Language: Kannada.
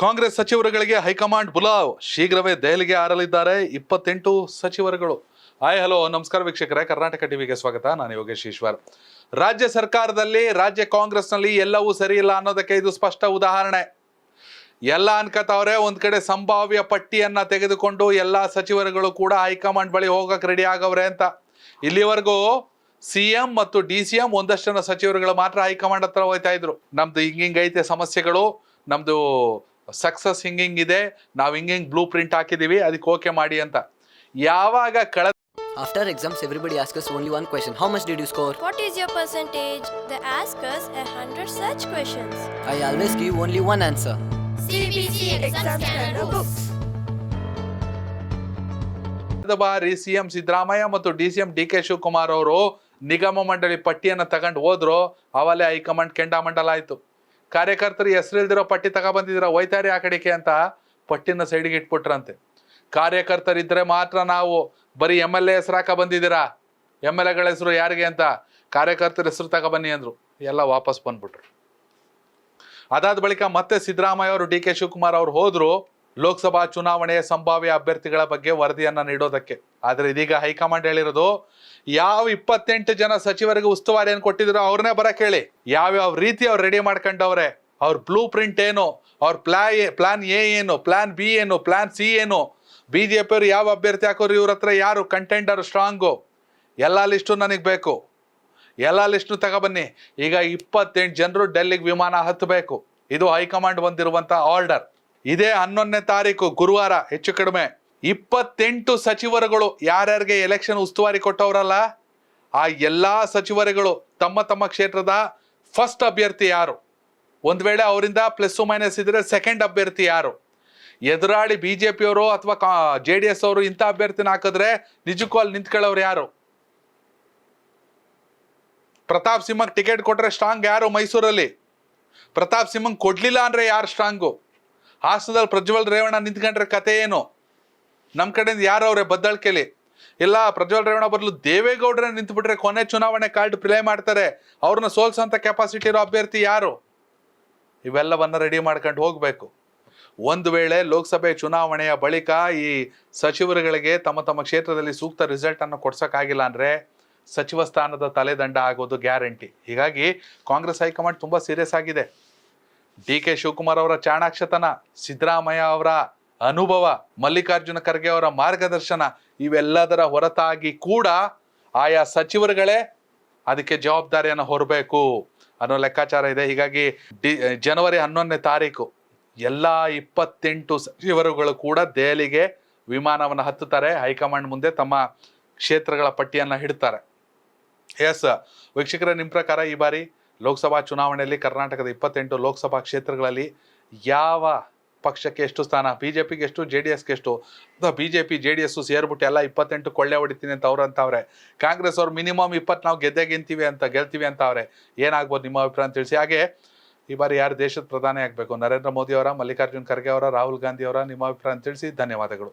ಕಾಂಗ್ರೆಸ್ ಸಚಿವರುಗಳಿಗೆ ಹೈಕಮಾಂಡ್ ಬುಲಾವ್, ಶೀಘ್ರವೇ ದೆಹಲಿಗೆ ಹಾರಲಿದ್ದಾರೆ 28 ಸಚಿವರುಗಳು. ಹಾಯ್ ಹಲೋ ನಮಸ್ಕಾರ ವೀಕ್ಷಕರೇ, ಕರ್ನಾಟಕ ಟಿವಿಗೆ ಸ್ವಾಗತ. ನಾನು ಯೋಗೇಶ್ ಈಶ್ವರ್. ರಾಜ್ಯ ಸರ್ಕಾರದಲ್ಲಿ, ರಾಜ್ಯ ಕಾಂಗ್ರೆಸ್ನಲ್ಲಿ ಎಲ್ಲವೂ ಸರಿ ಇಲ್ಲ ಅನ್ನೋದಕ್ಕೆ ಇದು ಸ್ಪಷ್ಟ ಉದಾಹರಣೆ. ಎಲ್ಲ ಅನ್ಕತವ್ರೆ, ಒಂದ್ ಕಡೆ ಸಂಭಾವ್ಯ ಪಟ್ಟಿಯನ್ನ ತೆಗೆದುಕೊಂಡು ಎಲ್ಲಾ ಸಚಿವರುಗಳು ಕೂಡ ಹೈಕಮಾಂಡ್ ಬಳಿ ಹೋಗಕ್ ರೆಡಿ ಆಗವ್ರೆ ಅಂತ. ಇಲ್ಲಿವರೆಗೂ ಸಿಎಂ ಮತ್ತು DCM ಒಂದಷ್ಟು ಜನ ಸಚಿವರುಗಳು ಮಾತ್ರ ಹೈಕಮಾಂಡ್ ಹತ್ರ ಹೋಗ್ತಾ ಇದ್ರು. ನಮ್ದು ಹಿಂಗಿಂಗ್ ಐತೆ ಸಮಸ್ಯೆಗಳು, ನಮ್ದು ಸಕ್ಸಸ್ ಹಿಂಗಿಂಗಿದೆ, ನಾವು ಹಿಂಗಿಂಗ್ ಬ್ಲೂ ಪ್ರಿಂಟ್ ಹಾಕಿದೀವಿ, ಅದಕ್ಕೆ ಓಕೆ ಮಾಡಿ ಅಂತ. ಯಾವಾಗ After exams, everybody asks us only one question. How much did you score? What is your percentage? They ask us 100 such questions. I always give only one answer. CBC exam scanner books. ಕಳೆದ ಬಾರಿ ಸಿಎಂ ಸಿದ್ದರಾಮಯ್ಯ ಮತ್ತು DCM DK ಶಿವಕುಮಾರ್ ಅವರು ನಿಗಮ ಮಂಡಳಿ ಪಟ್ಟಿಯನ್ನು ತಗೊಂಡು ಹೋದ್ರು. ಅವಲೇ ಹೈಕಮಾಂಡ್ ಕೆಂಡಾಮಂಡಲ ಆಯ್ತು. ಕಾರ್ಯಕರ್ತರು ಹೆಸರಿಲ್ದಿರೋ ಪಟ್ಟಿ ತಗೊಬಂದಿದ್ದೀರಾ, ಹೋಯ್ತಾರೆ ಆ ಕಡೆಗೆ ಅಂತ ಪಟ್ಟಿನ ಸೈಡಿಗೆ ಇಟ್ಬಿಟ್ರಂತೆ. ಕಾರ್ಯಕರ್ತರಿದ್ರೆ ಮಾತ್ರ ನಾವು ಬರೀ MLA ಹೆಸರು ಹಾಕ ಬಂದಿದ್ದೀರಾ, MLAಗಳ ಹೆಸರು ಯಾರಿಗೆ ಅಂತ ಕಾರ್ಯಕರ್ತರ ಹೆಸರು ತಗೊಬನ್ನಿ ಅಂದ್ರು. ಎಲ್ಲ ವಾಪಸ್ ಬಂದ್ಬಿಟ್ರು. ಅದಾದ ಬಳಿಕ ಮತ್ತೆ ಸಿದ್ದರಾಮಯ್ಯ ಅವರು DK ಶಿವಕುಮಾರ್ ಅವರು ಹೋದ್ರು ಲೋಕಸಭಾ ಚುನಾವಣೆಯ ಸಂಭಾವ್ಯ ಅಭ್ಯರ್ಥಿಗಳ ಬಗ್ಗೆ ವರದಿಯನ್ನ ನೀಡೋದಕ್ಕೆ. ಆದ್ರೆ ಇದೀಗ ಹೈಕಮಾಂಡ್ ಹೇಳಿರೋದು, ಯಾವ 28 ಜನ ಸಚಿವರಿಗೆ ಉಸ್ತುವಾರಿಯನ್ನು ಕೊಟ್ಟಿದ್ರು ಅವ್ರನ್ನೇ ಬರಕ್ ಹೇಳಿ. ಯಾವ್ಯಾವ ರೀತಿ ಅವ್ರು ರೆಡಿ ಮಾಡ್ಕೊಂಡವ್ರೆ, ಅವ್ರ ಬ್ಲೂ ಪ್ರಿಂಟ್ ಏನು, ಅವ್ರ ಪ್ಲಾನ್ ಎ ಏನು, ಪ್ಲಾನ್ B ಏನು, ಪ್ಲಾನ್ C ಏನು, BJP ಅವ್ರು ಯಾವ ಅಭ್ಯರ್ಥಿ ಹಾಕೋರು, ಇವ್ರ ಹತ್ರ ಯಾರು ಕಂಟೆಂಡರ್ ಸ್ಟ್ರಾಂಗು, ಎಲ್ಲ ಲಿಸ್ಟು ನನಗೆ ಬೇಕು, ಎಲ್ಲ ಲಿಸ್ಟು ತಗೊಬನ್ನಿ. ಈಗ 28 ಜನರು ಡೆಲ್ಲಿಗೆ ವಿಮಾನ ಹತ್ತಬೇಕು. ಇದು ಹೈಕಮಾಂಡ್ ಬಂದಿರುವಂತ ಆರ್ಡರ್. ಇದೇ 11ನೇ ತಾರೀಕು ಗುರುವಾರ ಹೆಚ್ಚು ಕಡಿಮೆ 28 ಸಚಿವರುಗಳು ಯಾರ್ಯಾರಿಗೆ ಎಲೆಕ್ಷನ್ ಉಸ್ತುವಾರಿ ಕೊಟ್ಟವರಲ್ಲ, ಆ ಎಲ್ಲಾ ಸಚಿವರುಗಳು ತಮ್ಮ ತಮ್ಮ ಕ್ಷೇತ್ರದ ಫಸ್ಟ್ ಅಭ್ಯರ್ಥಿ ಯಾರು, ಒಂದ್ ವೇಳೆ ಅವರಿಂದ ಪ್ಲಸ್ ಮೈನಸ್ ಇದ್ರೆ ಸೆಕೆಂಡ್ ಅಭ್ಯರ್ಥಿ ಯಾರು, ಎದುರಾಳಿ BJP ಅವರು ಅಥವಾ JDS ಅವರು ಇಂಥ ಅಭ್ಯರ್ಥಿನ ಹಾಕಿದ್ರೆ ನಿಜಕ್ಕೂ ಅಲ್ಲಿ ನಿಂತ್ಕೊಳ್ಳೋರು ಯಾರು, ಪ್ರತಾಪ್ ಸಿಂಹಂಗ್ ಟಿಕೆಟ್ ಕೊಟ್ರೆ ಸ್ಟ್ರಾಂಗ್ ಯಾರು ಮೈಸೂರಲ್ಲಿ, ಪ್ರತಾಪ್ ಸಿಂಹಂಗ್ ಕೊಡ್ಲಿಲ್ಲ ಅಂದ್ರೆ ಯಾರು ಸ್ಟ್ರಾಂಗು, ಹಾಸನದಲ್ಲಿ ಪ್ರಜ್ವಲ್ ರೇವಣ್ಣ ನಿಂತ್ಕೊಂಡ್ರೆ ಕತೆ ಏನು, ನಮ್ಮ ಕಡೆಯಿಂದ ಯಾರು ಅವ್ರೆ ಬದ್ದಳ್ಕೆಲಿ, ಇಲ್ಲ ಪ್ರಜ್ವಲ್ ರೇವಣ್ಣ ಬದಲು ದೇವೇಗೌಡರೇ ನಿಂತ್ಬಿಟ್ರೆ ಕೊನೆ ಚುನಾವಣೆ ಕಾರ್ಡ್ ಪ್ಲೇ ಮಾಡ್ತಾರೆ, ಅವ್ರನ್ನ ಸೋಲ್ಸೋಂಥ ಕೆಪಾಸಿಟಿ ಇರೋ ಅಭ್ಯರ್ಥಿ ಯಾರು, ಇವೆಲ್ಲವನ್ನ ರೆಡಿ ಮಾಡ್ಕೊಂಡು ಹೋಗ್ಬೇಕು. ಒಂದು ವೇಳೆ ಲೋಕಸಭೆ ಚುನಾವಣೆಯ ಬಳಿಕ ಈ ಸಚಿವರುಗಳಿಗೆ ತಮ್ಮ ತಮ್ಮ ಕ್ಷೇತ್ರದಲ್ಲಿ ಸೂಕ್ತ ರಿಸಲ್ಟ್ ಅನ್ನು ಕೊಡ್ಸಕ್ಕಾಗಿಲ್ಲ ಅಂದ್ರೆ ಸಚಿವ ಸ್ಥಾನದ ತಲೆದಂಡ ಆಗೋದು ಗ್ಯಾರಂಟಿ. ಹೀಗಾಗಿ ಕಾಂಗ್ರೆಸ್ ಹೈಕಮಾಂಡ್ ತುಂಬಾ ಸೀರಿಯಸ್ ಆಗಿದೆ. DK ಶಿವಕುಮಾರ್ ಅವರ ಚಾಣಾಕ್ಷತನ, ಸಿದ್ದರಾಮಯ್ಯ ಅವರ ಅನುಭವ, ಮಲ್ಲಿಕಾರ್ಜುನ ಖರ್ಗೆ ಅವರ ಮಾರ್ಗದರ್ಶನ, ಇವೆಲ್ಲದರ ಹೊರತಾಗಿ ಕೂಡ ಆಯಾ ಸಚಿವರುಗಳೇ ಅದಕ್ಕೆ ಜವಾಬ್ದಾರಿಯನ್ನು ಹೊರಬೇಕು ಅನ್ನೋ ಲೆಕ್ಕಾಚಾರ ಇದೆ. ಹೀಗಾಗಿ ಜನವರಿ 11ನೇ ತಾರೀಕು ಎಲ್ಲ 28 ಸಚಿವರುಗಳು ಕೂಡ ದೆಹಲಿಗೆ ವಿಮಾನವನ್ನು ಹತ್ತುತ್ತಾರೆ. ಹೈಕಮಾಂಡ್ ಮುಂದೆ ತಮ್ಮ ಕ್ಷೇತ್ರಗಳ ಪಟ್ಟಿಯನ್ನು ಹಿಡ್ತಾರೆ. ಎಸ್ ವೀಕ್ಷಕರೇ, ನಿಮ್ಮ ಪ್ರಕಾರ ಈ ಬಾರಿ ಲೋಕಸಭಾ ಚುನಾವಣೆಯಲ್ಲಿ ಕರ್ನಾಟಕದ 28 ಲೋಕಸಭಾ ಕ್ಷೇತ್ರಗಳಲ್ಲಿ ಯಾವ ಪಕ್ಷಕ್ಕೆ ಎಷ್ಟು ಸ್ಥಾನ, BJPಗೆ ಎಷ್ಟು, JDSಗೆ ಎಷ್ಟು, ಅಥವಾ BJP JDS ಸೇರ್ಬಿಟ್ಟು ಎಲ್ಲ 28 ಕೊಳ್ಳೆ ಹೊಡಿತೀನಿ ಅಂತ ಅವ್ರು ಅಂತವ್ರೆ. ಕಾಂಗ್ರೆಸ್ ಅವ್ರು ಮಿನಿಮಮ್ 20 ನಾವು ಗೆಲ್ತೀವಿ ಅಂತ ಅವ್ರೆ. ಏನಾಗ್ಬೋದು ನಿಮ್ಮ ಅಭಿಪ್ರಾಯ ಅಂತ ತಿಳಿಸಿ. ಹಾಗೆ ಈ ಬಾರಿ ಯಾರು ದೇಶದ ಪ್ರಧಾನಿ ಆಗಬೇಕು, ನರೇಂದ್ರ ಮೋದಿ ಅವರ, ಮಲ್ಲಿಕಾರ್ಜುನ್ ಖರ್ಗೆ ಅವರ, ರಾಹುಲ್ ಗಾಂಧಿ ಅವರ, ನಿಮ್ಮ ಅಭಿಪ್ರಾಯ ತಿಳಿಸಿ. ಧನ್ಯವಾದಗಳು.